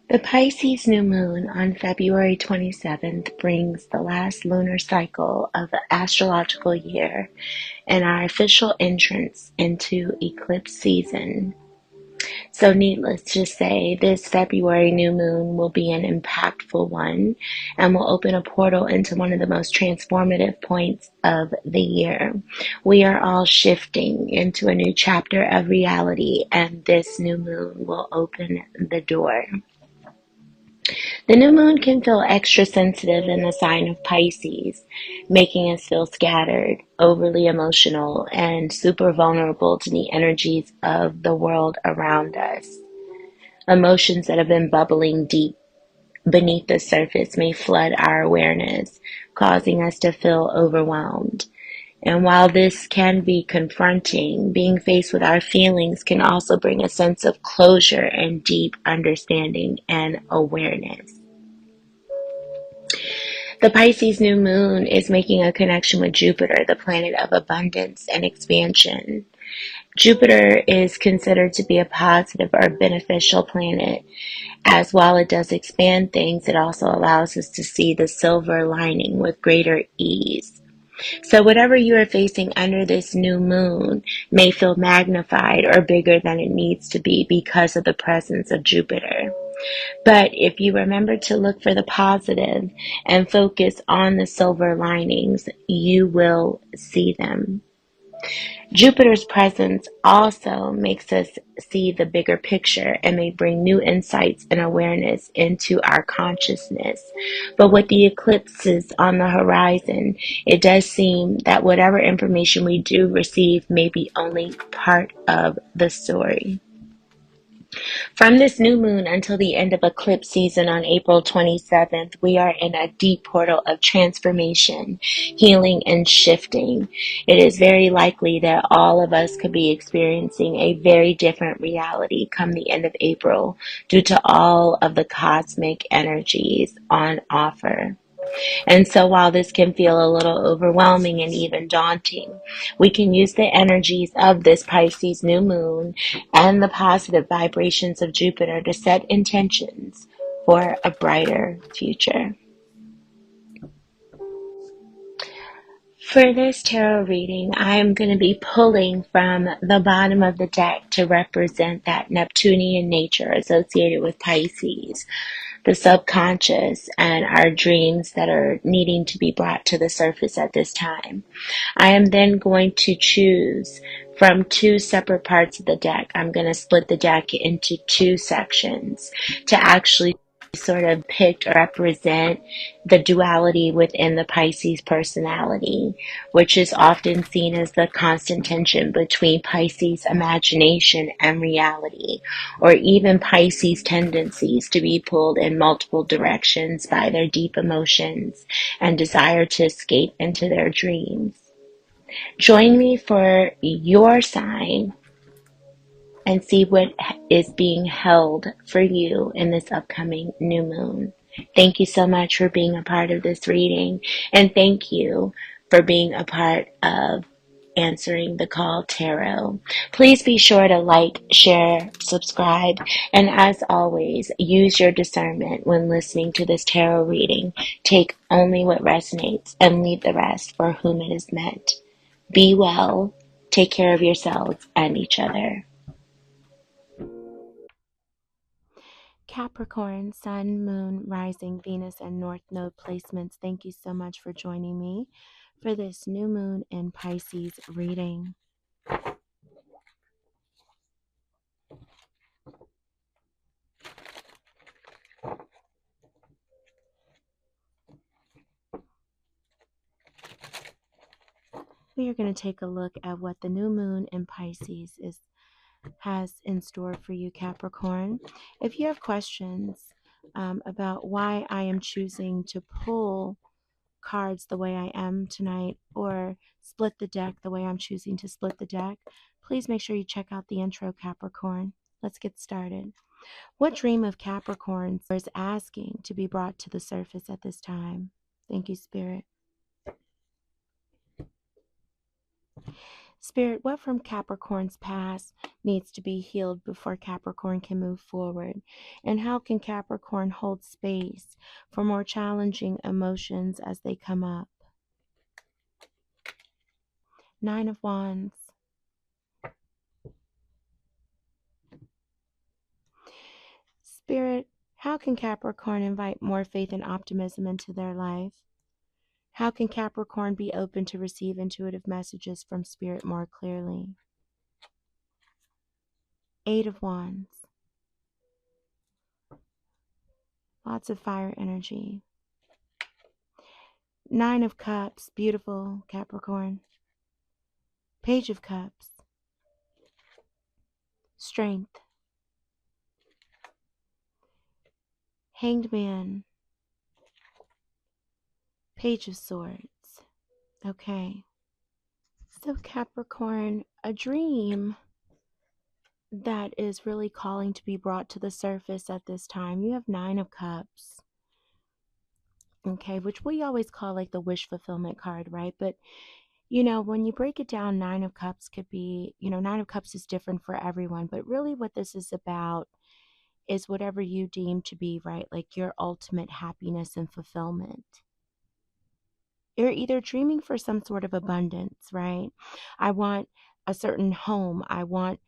The Pisces new moon on February 27th brings the last lunar cycle of the astrological year and our official entrance into eclipse season. So, needless to say, this February new moon will be an impactful one and will open a portal into one of the most transformative points of the year. We are all shifting into a new chapter of reality, and this new moon will open the door. The new moon can feel extra sensitive in the sign of Pisces, making us feel scattered, overly emotional, and super vulnerable to the energies of the world around us. Emotions that have been bubbling deep beneath the surface may flood our awareness, causing us to feel overwhelmed. And while this can be confronting, being faced with our feelings can also bring a sense of closure and deep understanding and awareness. The Pisces new moon is making a connection with Jupiter, the planet of abundance and expansion. Jupiter is considered to be a positive or beneficial planet, as while it does expand things, it also allows us to see the silver lining with greater ease. So whatever you are facing under this new moon may feel magnified or bigger than it needs to be because of the presence of Jupiter. But if you remember to look for the positive and focus on the silver linings, you will see them. Jupiter's presence also makes us see the bigger picture and may bring new insights and awareness into our consciousness. But with the eclipses on the horizon, it does seem that whatever information we do receive may be only part of the story. From this new moon until the end of eclipse season on April 27th, we are in a deep portal of transformation, healing, and shifting. It is very likely that all of us could be experiencing a very different reality come the end of April due to all of the cosmic energies on offer. And so while this can feel a little overwhelming and even daunting, we can use the energies of this Pisces new moon and the positive vibrations of Jupiter to set intentions for a brighter future. For this tarot reading, I am going to be pulling from the bottom of the deck to represent that Neptunian nature associated with Pisces, the subconscious, and our dreams that are needing to be brought to the surface at this time. I am then going to choose from two separate parts of the deck. I'm going to split the deck into two sections to actually sort of pick or represent the duality within the Pisces personality, which is often seen as the constant tension between Pisces imagination and reality, or even Pisces tendencies to be pulled in multiple directions by their deep emotions and desire to escape into their dreams. Join me for your sign and see what is being held for you in this upcoming new moon. Thank you so much for being a part of this reading, and thank you for being a part of Answering the Call Tarot. Please be sure to like, share, subscribe, and as always, use your discernment when listening to this tarot reading. Take only what resonates and leave the rest for whom it is meant. Be well, take care of yourselves and each other. Capricorn, Sun, Moon, Rising, Venus, and North Node placements. Thank you so much for joining me for this new moon in Pisces reading. We are going to take a look at what the new moon in Pisces has in store for you, Capricorn. If you have questions about why I am choosing to pull cards the way I am tonight, or split the deck the way I'm choosing to split the deck, please make sure you check out the intro, Capricorn. Let's get started. What dream of Capricorn is asking to be brought to the surface at this time? Thank you, Spirit. Spirit, what from Capricorn's past needs to be healed before Capricorn can move forward? And how can Capricorn hold space for more challenging emotions as they come up? Nine of Wands. Spirit, how can Capricorn invite more faith and optimism into their life? How can Capricorn be open to receive intuitive messages from Spirit more clearly? Eight of Wands. Lots of fire energy. Nine of Cups. Beautiful, Capricorn. Page of Cups. Strength. Hanged Man. Page of Swords. Okay. So Capricorn, a dream that is really calling to be brought to the surface at this time. You have Nine of Cups. Okay, which we always call like the wish fulfillment card, right? But when you break it down, Nine of Cups could be, Nine of Cups is different for everyone, but really what this is about is whatever you deem to be, right, like your ultimate happiness and fulfillment. You're either dreaming for some sort of abundance, right? I want a certain home. I want,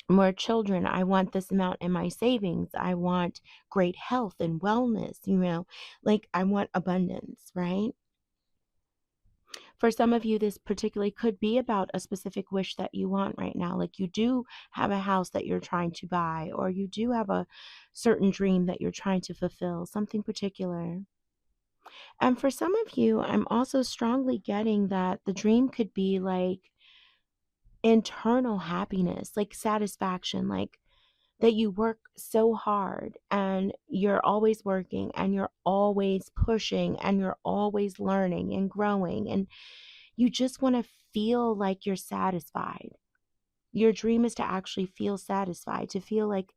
more children. I want this amount in my savings. I want great health and wellness, like I want abundance, right? For some of you, this particularly could be about a specific wish that you want right now. Like you do have a house that you're trying to buy, or you do have a certain dream that you're trying to fulfill, something particular. And for some of you, I'm also strongly getting that the dream could be like internal happiness, like satisfaction, like that you work so hard and you're always working and you're always pushing and you're always learning and growing and you just want to feel like you're satisfied. Your dream is to actually feel satisfied, to feel like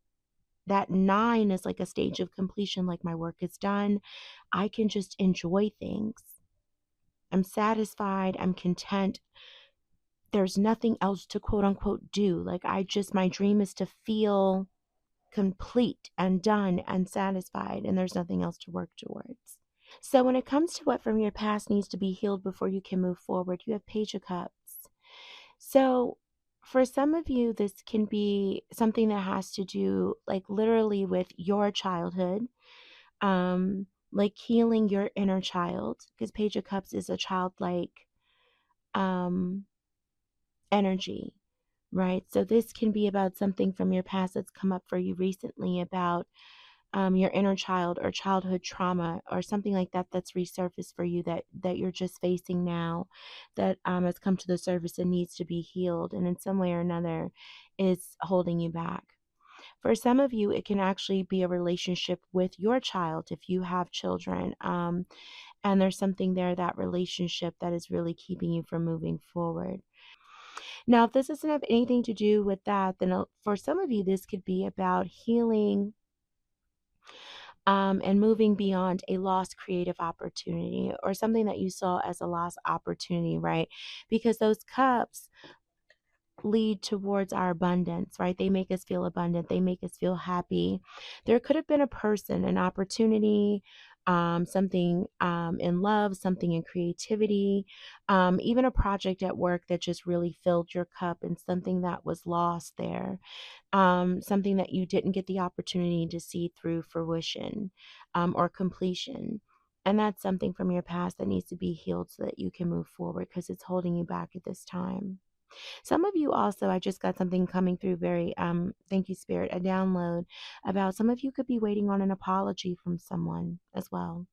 that nine is like a stage of completion, like my work is done. I can just enjoy things. I'm satisfied. I'm content. There's nothing else to quote unquote do. Like my dream is to feel complete and done and satisfied, and there's nothing else to work towards. So when it comes to what from your past needs to be healed before you can move forward, you have Page of Cups. So for some of you, this can be something that has to do like literally with your childhood, like healing your inner child, because Page of Cups is a childlike energy, right? So this can be about something from your past that's come up for you recently about your inner child or childhood trauma or something like that that's resurfaced for you that you're just facing now, that has come to the surface and needs to be healed, and in some way or another is holding you back. For some of you, it can actually be a relationship with your child if you have children, and there's something there, that relationship, that is really keeping you from moving forward. Now, if this doesn't have anything to do with that, then for some of you, this could be about healing and moving beyond a lost creative opportunity or something that you saw as a lost opportunity, right? Because those cups lead towards our abundance, right? They make us feel abundant. They make us feel happy. There could have been a person, an opportunity, something in love, something in creativity, even a project at work that just really filled your cup, and something that was lost there, something that you didn't get the opportunity to see through fruition or completion. And that's something from your past that needs to be healed so that you can move forward, because it's holding you back at this time. Some of you also, I just got something coming through very, thank you, Spirit, a download about some of you could be waiting on an apology from someone as well.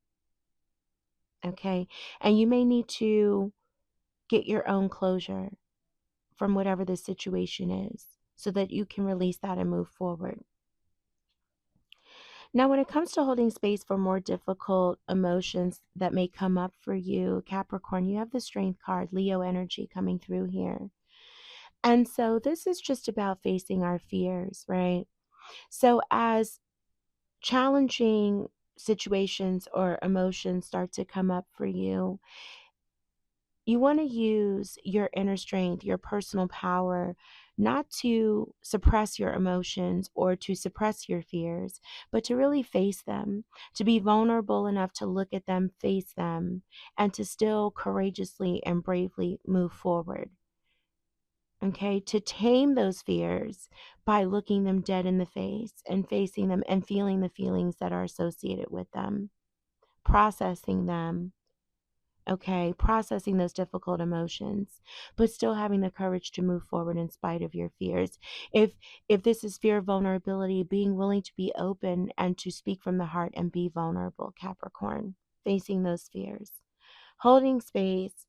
Okay. And you may need to get your own closure from whatever the situation is so that you can release that and move forward. Now, when it comes to holding space for more difficult emotions that may come up for you, Capricorn, you have the Strength card, Leo energy coming through here. And so this is just about facing our fears, right? So as challenging situations or emotions start to come up for you, You want to use your inner strength, your personal power, not to suppress your emotions or to suppress your fears, but to really face them, to be vulnerable enough to look at them, face them, and to still courageously and bravely move forward. Okay, to tame those fears by looking them dead in the face and facing them and feeling the feelings that are associated with them, processing them, okay, processing those difficult emotions, but still having the courage to move forward in spite of your fears. If this is fear of vulnerability, being willing to be open and to speak from the heart and be vulnerable, Capricorn, facing those fears. Holding space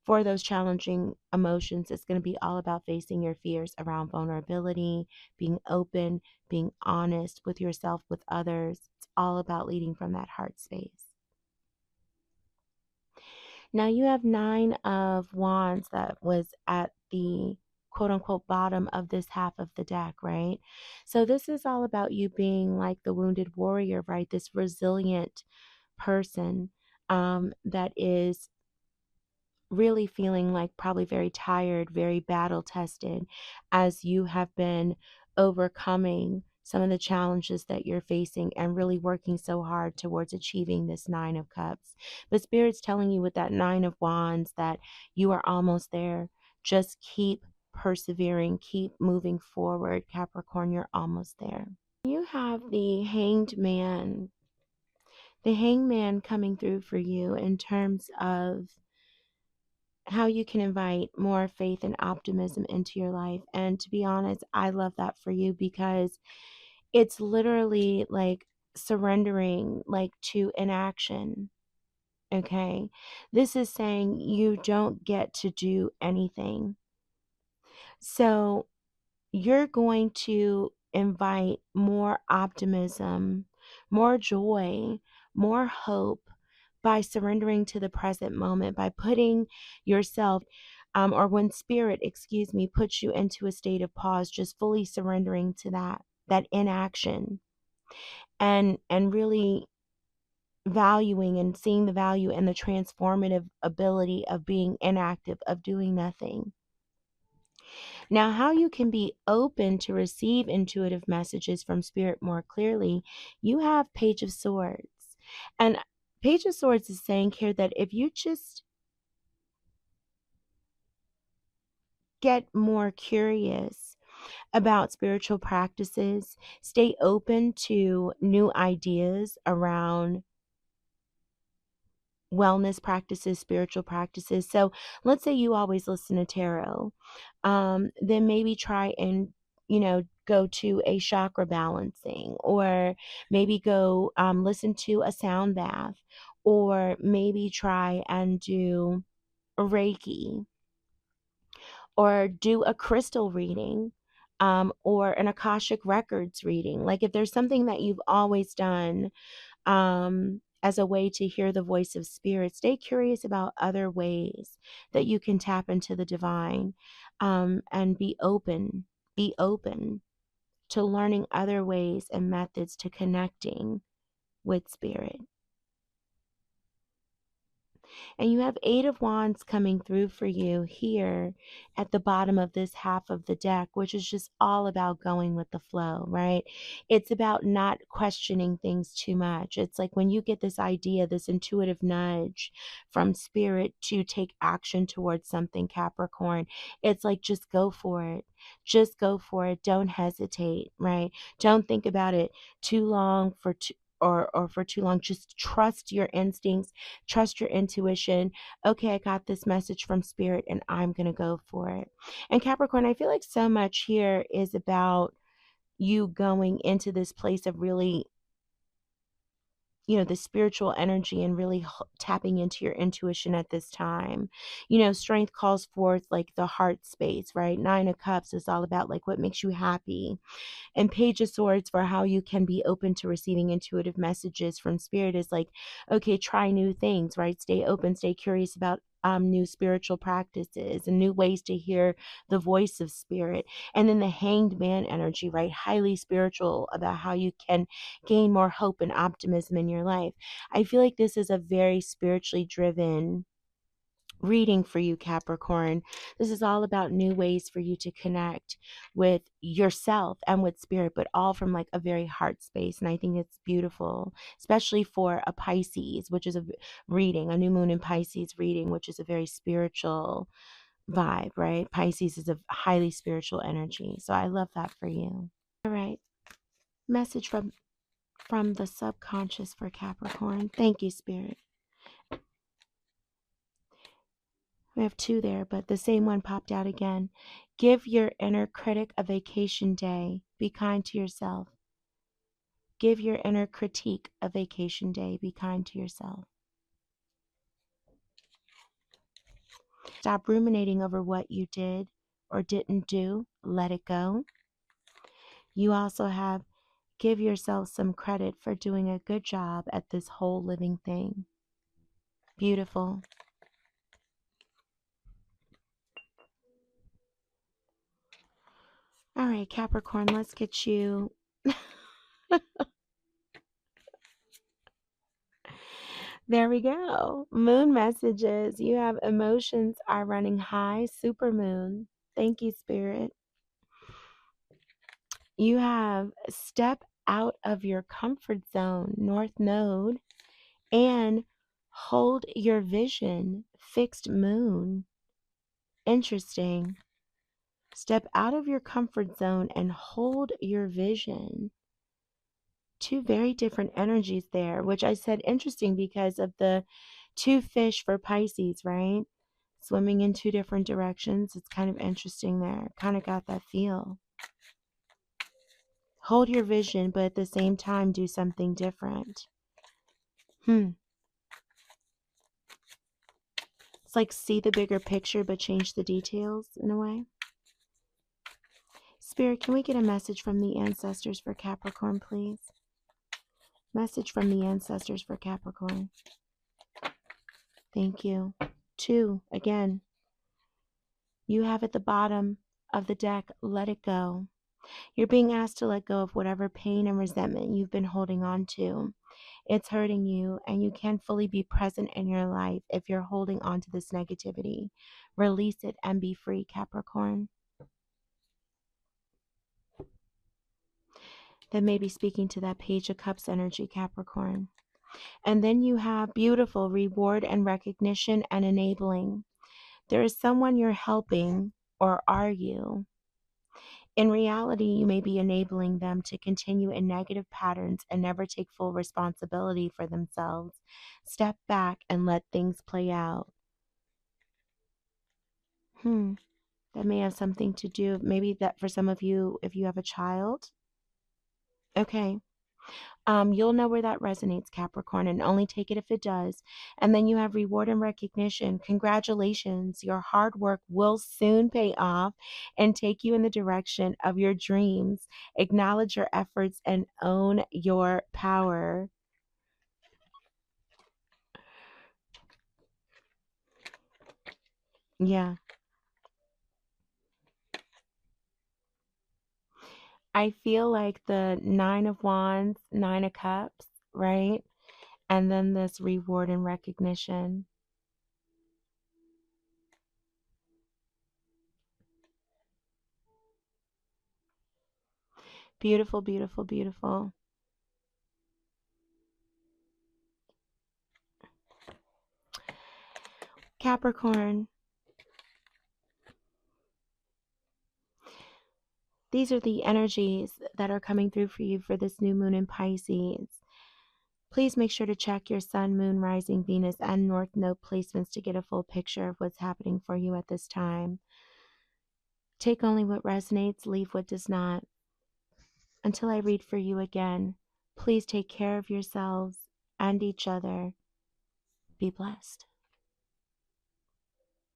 for those challenging emotions is going to be all about facing your fears around vulnerability, being open, being honest with yourself, with others. It's all about leading from that heart space. Now you have 9 of Wands that was at the quote unquote bottom of this half of the deck, right? So this is all about you being like the wounded warrior, right? This resilient person that is really feeling like probably very tired, very battle tested as you have been overcoming some of the challenges that you're facing and really working so hard towards achieving this 9 of Cups. But Spirit's telling you with that 9 of Wands that you are almost there. Just keep persevering, keep moving forward, Capricorn, you're almost there. You have the hanged man coming through for you in terms of how you can invite more faith and optimism into your life. And to be honest, I love that for you because it's literally like surrendering like to inaction. Okay. This is saying you don't get to do anything. So you're going to invite more optimism, more joy, more hope by surrendering to the present moment, by putting yourself, or when spirit, excuse me, puts you into a state of pause, just fully surrendering to that inaction, and really valuing and seeing the value and the transformative ability of being inactive, of doing nothing. Now, how you can be open to receive intuitive messages from spirit more clearly, you have Page of Swords. And Page of Swords is saying here that if you just get more curious about spiritual practices, stay open to new ideas around wellness practices, spiritual practices. So let's say you always listen to tarot, then maybe try and, go to a chakra balancing, or maybe go listen to a sound bath, or maybe try and do Reiki, or do a crystal reading, or an Akashic Records reading. Like if there's something that you've always done as a way to hear the voice of spirit, stay curious about other ways that you can tap into the divine, and be open to learning other ways and methods to connecting with spirit. And you have 8 of Wands coming through for you here at the bottom of this half of the deck, which is just all about going with the flow, right? It's about not questioning things too much. It's like when you get this idea, this intuitive nudge from spirit to take action towards something, Capricorn, it's like just go for it. Just go for it. Don't hesitate, right? Don't think about it too long or for too long. Just trust your instincts, trust your intuition. Okay, I got this message from spirit and I'm going to go for it. And Capricorn, I feel like so much here is about you going into this place of really, the spiritual energy and really tapping into your intuition at this time. Strength calls forth like the heart space, right? 9 of Cups is all about like what makes you happy. And Page of Swords for how you can be open to receiving intuitive messages from spirit is like, okay, try new things, right? Stay open, stay curious about new spiritual practices and new ways to hear the voice of spirit. And then the Hanged Man energy, right? Highly spiritual, about how you can gain more hope and optimism in your life. I feel like this is a very spiritually driven reading for you, Capricorn. This is all about new ways for you to connect with yourself and with spirit, but all from like a very heart space. And I think it's beautiful, especially for a Pisces, which is a reading, a new moon in Pisces reading, which is a very spiritual vibe, right? Pisces is a highly spiritual energy. So I love that for you. All right. Message from the subconscious for Capricorn. Thank you, Spirit. We have two there, but the same one popped out again. Give your inner critic a vacation day. Be kind to yourself. Give your inner critique a vacation day. Be kind to yourself. Stop ruminating over what you did or didn't do. Let it go. You also have give yourself some credit for doing a good job at this whole living thing. Beautiful. All right, Capricorn, let's get you. There we go. Moon messages. You have emotions are running high. Super moon. Thank you, Spirit. You have step out of your comfort zone, North Node, and hold your vision, fixed moon. Interesting. Step out of your comfort zone and hold your vision. Two very different energies there, which I said interesting because of the two fish for Pisces, right? Swimming in two different directions. It's kind of interesting there. Kind of got that feel. Hold your vision, but at the same time, do something different. It's like see the bigger picture, but change the details in a way. Spirit, can we get a message from the ancestors for Capricorn, please? Message from the ancestors for Capricorn. Thank you. 2, again. You have at the bottom of the deck, let it go. You're being asked to let go of whatever pain and resentment you've been holding on to. It's hurting you, and you can't fully be present in your life if you're holding on to this negativity. Release it and be free, Capricorn. That may be speaking to that Page of Cups energy, Capricorn. And then you have beautiful reward and recognition and enabling. There is someone you're helping, or are you? In reality, you may be enabling them to continue in negative patterns and never take full responsibility for themselves. Step back and let things play out. That may have something to do, maybe that for some of you, if you have a child. Okay. You'll know where that resonates, Capricorn, and only take it if it does. And then you have reward and recognition. Congratulations. Your hard work will soon pay off and take you in the direction of your dreams. Acknowledge your efforts and own your power. Yeah. I feel like the 9 of Wands, 9 of Cups, right? And then this reward and recognition. Beautiful, beautiful, beautiful. Capricorn. These are the energies that are coming through for you for this new moon in Pisces. Please make sure to check your sun, moon, rising, Venus, and North Node placements to get a full picture of what's happening for you at this time. Take only what resonates, leave what does not. Until I read for you again, please take care of yourselves and each other. Be blessed.